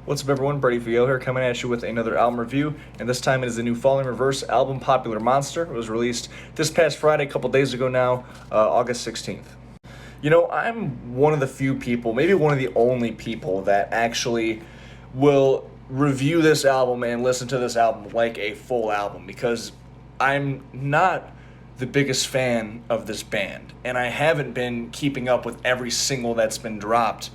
What's up, everyone? Brady VO here, coming at you with another album review, and this time it is the new Falling Reverse album, Popular Monster. It was released this past Friday, a couple days ago now, August 16th. You know, I'm one of the few people, maybe one of the only people, that actually will review this album and listen to this album like a full album, because I'm not the biggest fan of this band, and I haven't been keeping up with every single that's been dropped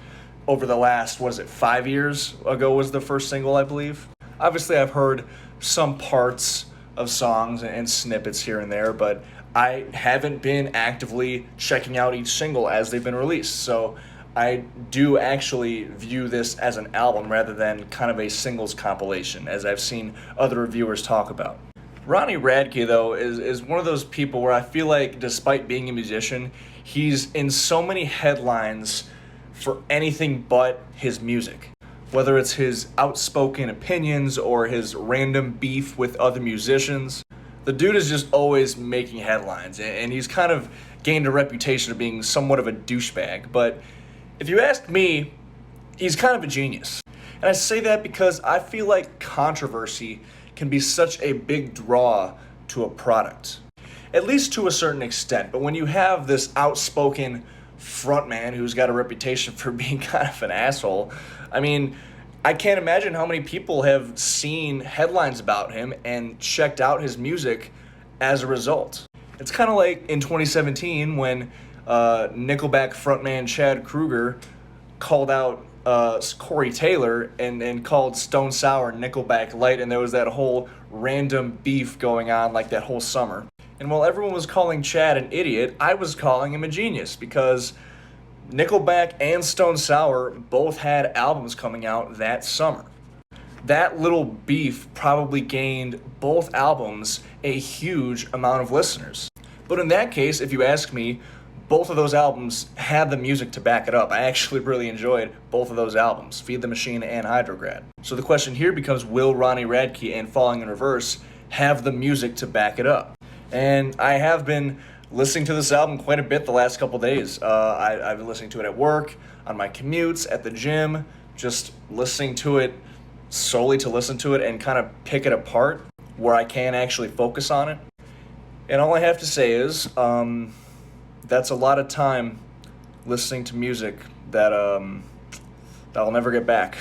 over the last, 5 years ago was the first single, I believe. Obviously, I've heard some parts of songs and snippets here and there, but I haven't been actively checking out each single as they've been released. So I do actually view this as an album rather than kind of a singles compilation, as I've seen other reviewers talk about. Ronnie Radke, though, is one of those people where I feel like, despite being a musician, he's in so many headlines for anything but his music. Whether it's his outspoken opinions or his random beef with other musicians, the dude is just always making headlines, and he's kind of gained a reputation of being somewhat of a douchebag. But if you ask me, he's kind of a genius. And I say that because I feel like controversy can be such a big draw to a product, at least to a certain extent. But when you have this outspoken frontman who's got a reputation for being kind of an asshole, I mean, I can't imagine how many people have seen headlines about him and checked out his music as a result. It's kind of like in 2017 when Nickelback frontman Chad Kroeger called out Corey Taylor and called Stone Sour Nickelback Light, and there was that whole random beef going on like that whole summer. And while everyone was calling Chad an idiot, I was calling him a genius, because Nickelback and Stone Sour both had albums coming out that summer. That little beef probably gained both albums a huge amount of listeners. But in that case, if you ask me, both of those albums had the music to back it up. I actually really enjoyed both of those albums, Feed the Machine and Hydrograd. So the question here becomes, will Ronnie Radke and Falling in Reverse have the music to back it up? And I have been listening to this album quite a bit the last couple days. I've been listening to it at work, on my commutes, at the gym, just listening to it solely to listen to it and kind of pick it apart where I can actually focus on it. And all I have to say is, that's a lot of time listening to music that I'll never get back.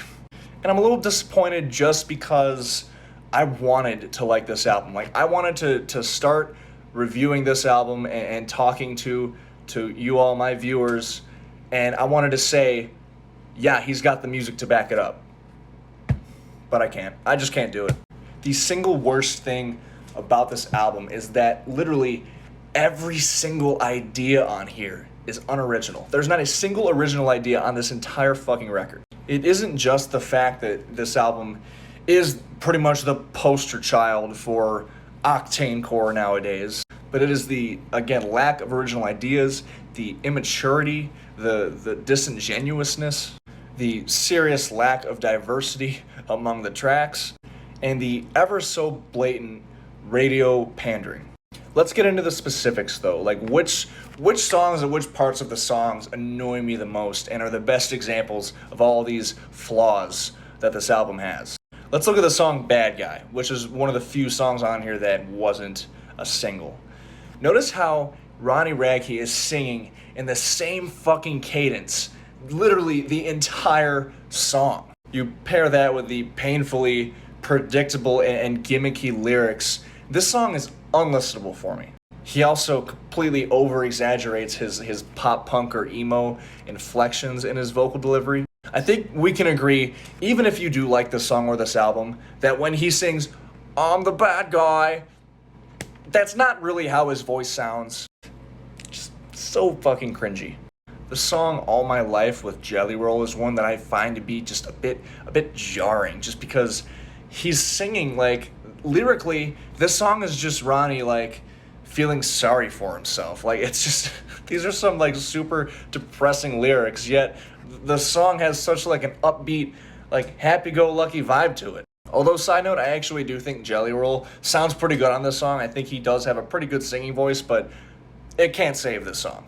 And I'm a little disappointed just because I wanted to like this album. Like, I wanted to start reviewing this album and talking to you all, my viewers, and I wanted to say, yeah, he's got the music to back it up. But I can't. I just can't do it. The single worst thing about this album is that literally every single idea on here is unoriginal. There's not a single original idea on this entire fucking record. It isn't just the fact that this album is pretty much the poster child for octane core nowadays, but it is the, again, lack of original ideas, the immaturity, the disingenuousness, the serious lack of diversity among the tracks, and the ever so blatant radio pandering. Let's get into the specifics, though, like which songs and which parts of the songs annoy me the most and are the best examples of all these flaws that this album has. Let's look at the song Bad Guy, which is one of the few songs on here that wasn't a single. Notice how Ronnie Radke is singing in the same fucking cadence, literally the entire song. You pair that with the painfully predictable and gimmicky lyrics, this song is unlistenable for me. He also completely over-exaggerates his pop punk or emo inflections in his vocal delivery. I think we can agree, even if you do like this song or this album, that when he sings, "I'm the bad guy," that's not really how his voice sounds. Just so fucking cringy. The song All My Life with Jelly Roll is one that I find to be just a bit jarring, just because he's singing, like, lyrically, this song is just Ronnie, like, feeling sorry for himself. Like, it's just, these are some, like, super depressing lyrics, yet the song has such, like, an upbeat, like, happy-go-lucky vibe to it. Although, side note, I actually do think Jelly Roll sounds pretty good on this song. I think he does have a pretty good singing voice, but it can't save this song.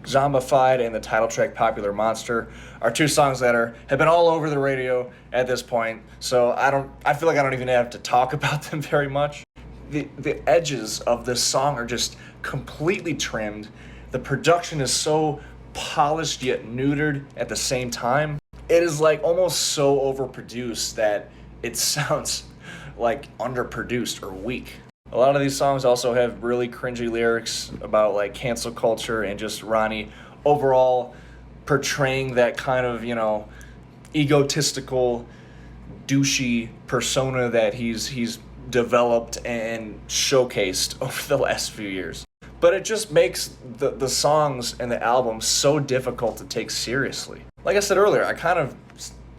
Zombified and the title track Popular Monster are two songs that have been all over the radio at this point, so I feel like I don't even have to talk about them very much. The edges of this song are just completely trimmed. The production is so polished yet neutered at the same time. It is like almost so overproduced that it sounds like underproduced or weak. A lot of these songs also have really cringy lyrics about like cancel culture and just Ronnie overall portraying that kind of, egotistical, douchey persona that he's developed and showcased over the last few years. But it just makes the songs and the album so difficult to take seriously. Like I said earlier, I kind of,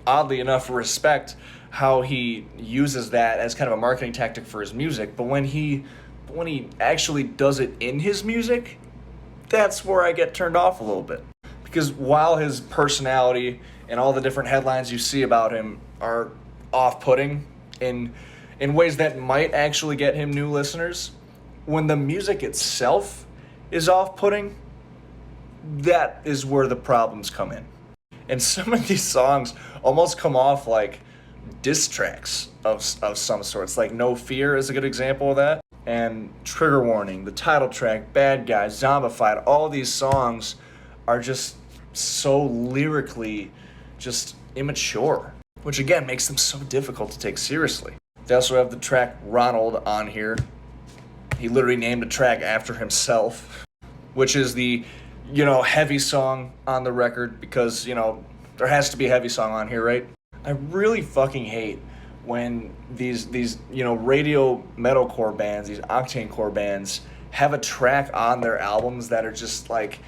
oddly enough, respect how he uses that as kind of a marketing tactic for his music, but when he actually does it in his music, that's where I get turned off a little bit. Because while his personality and all the different headlines you see about him are off-putting in ways that might actually get him new listeners, when the music itself is off-putting, that is where the problems come in. And some of these songs almost come off like diss tracks of some sorts. Like No Fear is a good example of that. And Trigger Warning, the title track, Bad Guys, Zombified, all these songs are just so lyrically just immature, which again makes them so difficult to take seriously. They also have the track Ronald on here. He literally named a track after himself, which is the, heavy song on the record because, there has to be a heavy song on here, right? I really fucking hate when these radio metalcore bands, these octane core bands, have a track on their albums that are just like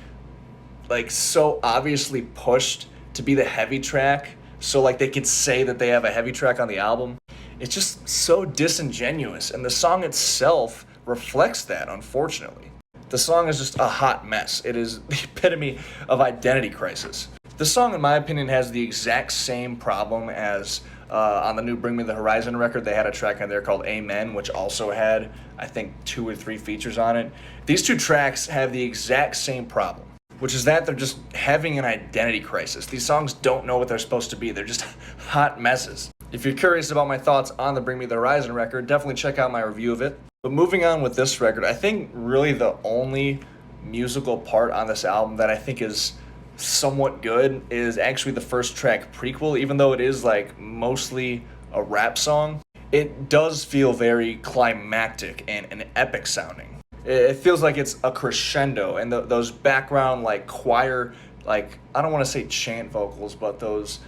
so obviously pushed to be the heavy track, so like they could say that they have a heavy track on the album. It's just so disingenuous, and the song itself reflects that, unfortunately. The song is just a hot mess. It is the epitome of identity crisis. The song, in my opinion, has the exact same problem as on the new Bring Me the Horizon record. They had a track on there called Amen, which also had, I think, 2 or 3 features on it. These two tracks have the exact same problem, which is that they're just having an identity crisis. These songs don't know what they're supposed to be. They're just hot messes. If you're curious about my thoughts on the Bring Me the Horizon record, definitely check out my review of it. But moving on with this record, I think really the only musical part on this album that I think is somewhat good is actually the first track, Prequel. Even though it is like mostly a rap song, it does feel very climactic and epic sounding. It feels like it's a crescendo, and those background like choir, like I don't want to say chant vocals, but those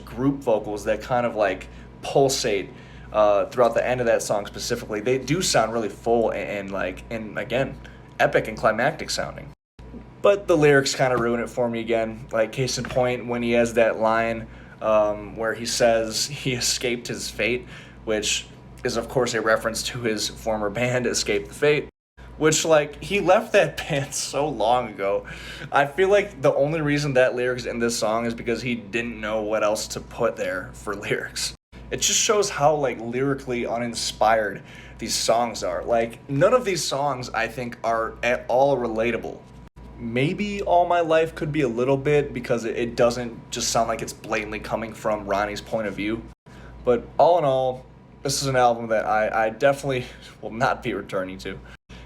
group vocals that kind of like pulsate throughout the end of that song specifically, they do sound really full and again epic and climactic sounding. But the lyrics kind of ruin it for me again. Like case in point, when he has that line where he says he escaped his fate, which is of course a reference to his former band Escape the Fate, which like he left that band so long ago. I feel like the only reason that lyric's in this song is because he didn't know what else to put there for lyrics. It just shows how like lyrically uninspired these songs are. Like none of these songs I think are at all relatable. Maybe All My Life could be a little bit because it doesn't just sound like it's blatantly coming from Ronnie's point of view. But all in all, this is an album that I definitely will not be returning to.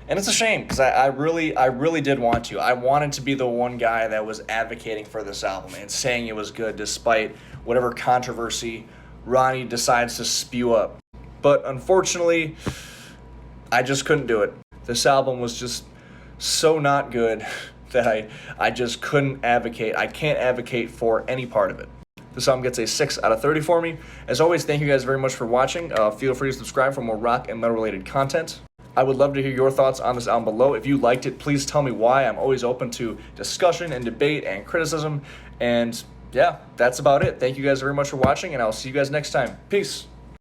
And it's a shame because I really did want to. I wanted to be the one guy that was advocating for this album and saying it was good despite whatever controversy Ronnie decides to spew up. But unfortunately, I just couldn't do it. This album was just so not good that I just couldn't advocate. I can't advocate for any part of it. This album gets a 6 out of 30 for me. As always, thank you guys very much for watching. Feel free to subscribe for more rock and metal related content. I would love to hear your thoughts on this album below. If you liked it, please tell me why. I'm always open to discussion and debate and criticism. And yeah, that's about it. Thank you guys very much for watching, and I'll see you guys next time. Peace.